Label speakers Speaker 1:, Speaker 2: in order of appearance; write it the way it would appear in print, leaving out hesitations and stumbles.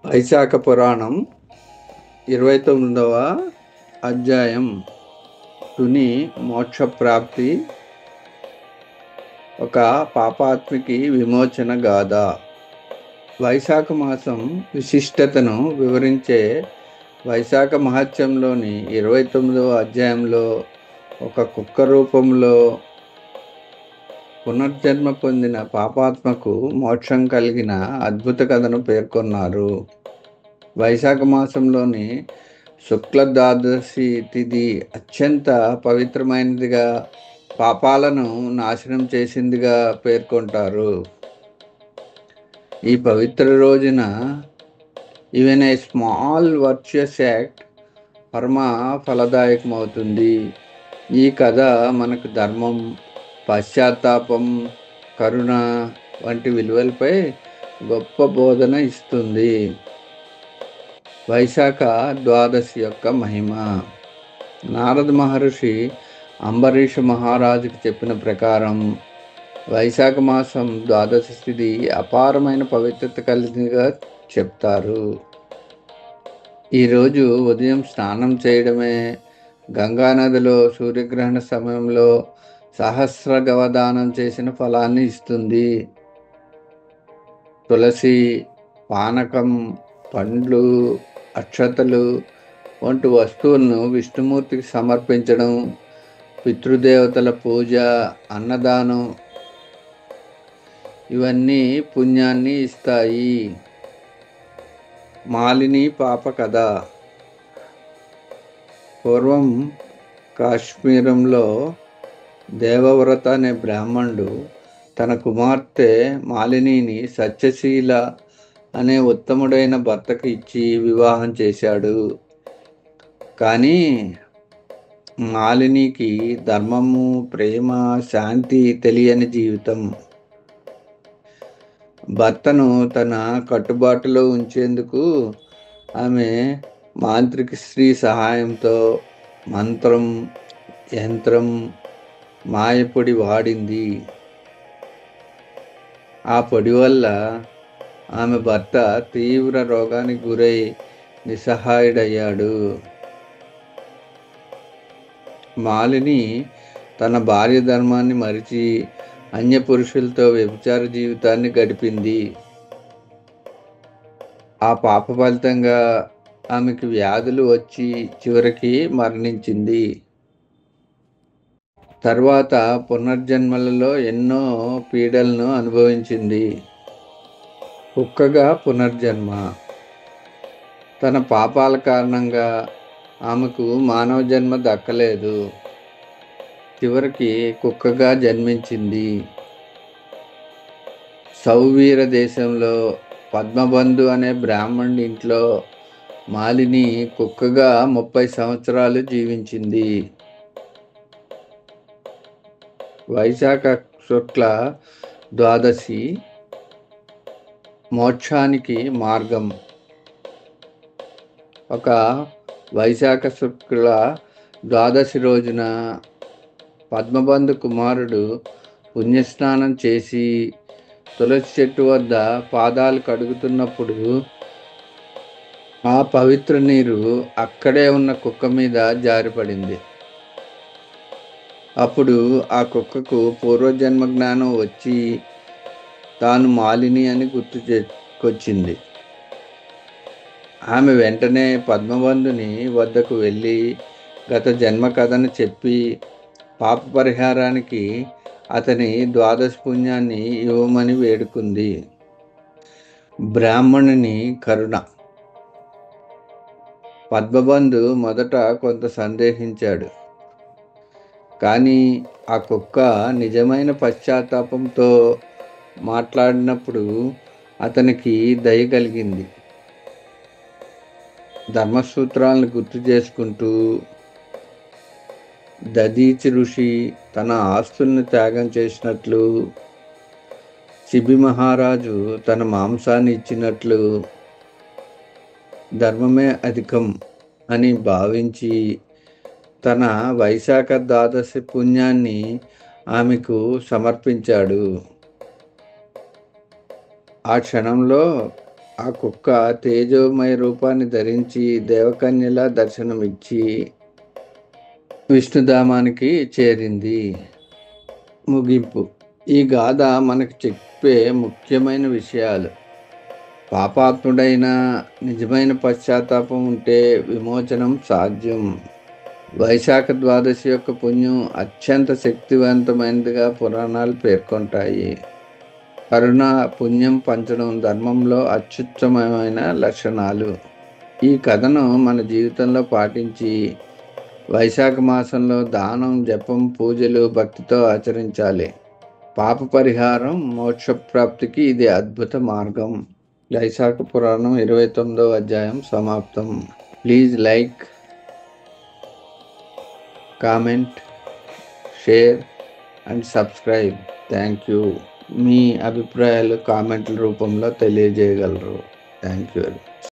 Speaker 1: వైశాఖ పురాణం 29వ అధ్యాయం తుని మోక్షప్రాప్తి. ఒక పాపాత్మికి విమోచన గాథ. వైశాఖ మాసం విశిష్టతను వివరించే వైశాఖ మహత్యంలోని 29వ అధ్యాయంలో ఒక కుక్క రూపంలో పునర్జన్మ పొందిన పాపాత్మకు మోక్షం కలిగిన అద్భుత కథను పేర్కొన్నారు. వైశాఖ మాసంలోని శుక్ల ద్వాదశి తిథి అత్యంత పవిత్రమైనదిగా, పాపాలను నాశనం చేసిందిగా పేర్కొంటారు. ఈ పవిత్ర రోజున ఈవెన్ ఏ స్మాల్ వర్చుయస్ యాక్ట్ పరమ ఫలదాయకమవుతుంది. ఈ కథ మనకు ధర్మం, పశ్చాత్తాపం, కరుణ వంటి విలువలపై గొప్ప బోధన ఇస్తుంది. వైశాఖ ద్వాదశి యొక్క మహిమ. నారద మహర్షి అంబరీష మహారాజుకు చెప్పిన ప్రకారం వైశాఖ మాసం ద్వాదశి తిథి అపారమైన పవిత్రత కలిగినదిగా చెప్తారు. ఈరోజు ఉదయం స్నానం చేయడమే గంగానదిలో సూర్యగ్రహణ సమయంలో సహస్ర గవదానం చేసిన ఫలాన్ని ఇస్తుంది. తులసి, పానకం, పండ్లు, అక్షతలు వంటి వస్తువులను విష్ణుమూర్తికి సమర్పించడం, పితృదేవతల పూజ, అన్నదానం ఇవన్నీ పుణ్యాన్ని ఇస్తాయి. మాలిని పాప కథ. పూర్వం కాశ్మీరంలో దేవవ్రత అనే బ్రాహ్మణుడు తన కుమార్తె మాలినిని సత్యశీల అనే ఉత్తముడైన భర్తకు ఇచ్చి వివాహం చేశాడు. కానీ మాలినికి ధర్మము, ప్రేమ, శాంతి తెలియని జీవితం. భర్తను తన కట్టుబాటులో ఉంచేందుకు ఆమె మాంత్రిక స్త్రీ సహాయంతో మంత్రం, యంత్రం, మాయపొడి వాడింది. ఆ పొడి వల్ల ఆమె భర్త తీవ్ర రోగానికి గురై నిస్సహాయుడయ్యాడు. మాలిని తన భార్య ధర్మాన్ని మరిచి అన్య పురుషులతో వ్యభిచార జీవితాన్ని గడిపింది. ఆ పాప ఫలితంగా ఆమెకు వ్యాధులు వచ్చి చివరికి మరణించింది. తర్వాత పునర్జన్మలలో ఎన్నో పీడలను అనుభవించింది. కుక్కగా పునర్జన్మ. తన పాపాల కారణంగా ఆమెకు మానవ జన్మ దక్కలేదు. చివరికి కుక్కగా జన్మించింది. సౌవీర దేశంలో పద్మబంధు అనే బ్రాహ్మణుడి ఇంట్లో మాలిని కుక్కగా 30 సంవత్సరాలు జీవించింది. వైశాఖ శుక్ల ద్వాదశి మోక్షానికి మార్గం. ఒక వైశాఖ శుక్ల ద్వాదశి రోజున పద్మబంధు కుమారుడు పుణ్యస్నానం చేసి తులసి చెట్టు వద్ద పాదాలు కడుగుతున్నప్పుడు ఆ పవిత్ర నీరు అక్కడే ఉన్న కుక్క మీద జారిపడింది. అప్పుడు ఆ కుక్కకు పూర్వజన్మ జ్ఞానం వచ్చి తాను మాలిని అని గుర్తుకొచ్చింది. ఆమె వెంటనే పద్మబంధుని వద్దకు వెళ్ళి గత జన్మ కథను చెప్పి పాప పరిహారానికి అతని ద్వాదశ పుణ్యాన్ని ఇవ్వమని వేడుకుంది. బ్రాహ్మణుని కరుణ. పద్మబంధు మొదట కొంత సందేహించాడు. కానీ ఆ కుక్క నిజమైన పశ్చాత్తాపంతో మాట్లాడినప్పుడు అతనికి దయ కలిగింది. ధర్మసూత్రాలను గుర్తు చేసుకుంటూ దదీచి ఋషి తన ఆస్తుల్ని త్యాగం చేసినట్లు, శిబి మహారాజు తన మాంసాన్ని ఇచ్చినట్లు, ధర్మమే అధికం అని భావించి తన వైశాఖ ద్వాదశి పుణ్యాన్ని ఆమెకు సమర్పించాడు. ఆ క్షణంలో ఆ కుక్క తేజోమయ రూపాన్ని ధరించి దేవకన్యలా దర్శనమిచ్చి విష్ణుధామానికి చేరింది. ముగింపు. ఈ గాథ మనకు చెప్పే ముఖ్యమైన విషయాలు: పాపాత్ముడైన నిజమైన పశ్చాత్తాపం ఉంటే విమోచనం సాధ్యం. వైశాఖ ద్వాదశి యొక్క పుణ్యం అత్యంత శక్తివంతమైనదిగా పురాణాలు పేర్కొంటాయి. కరుణ, పుణ్యం పంచడం ధర్మంలో అత్యుత్తమమైన లక్షణాలు. ఈ కథను మన జీవితంలో పాటించి వైశాఖ మాసంలో దానం, జపం, పూజలు భక్తితో ఆచరించాలి. పాప పరిహారం, మోక్షప్రాప్తికి ఇది అద్భుత మార్గం. వైశాఖ పురాణం 29వ అధ్యాయం సమాప్తం. Please like, comment, share and subscribe. Thank you. మీ అభిప్రాయాలు కామెంట్ల రూపంలో తెలియజేయగలరు. Thank you.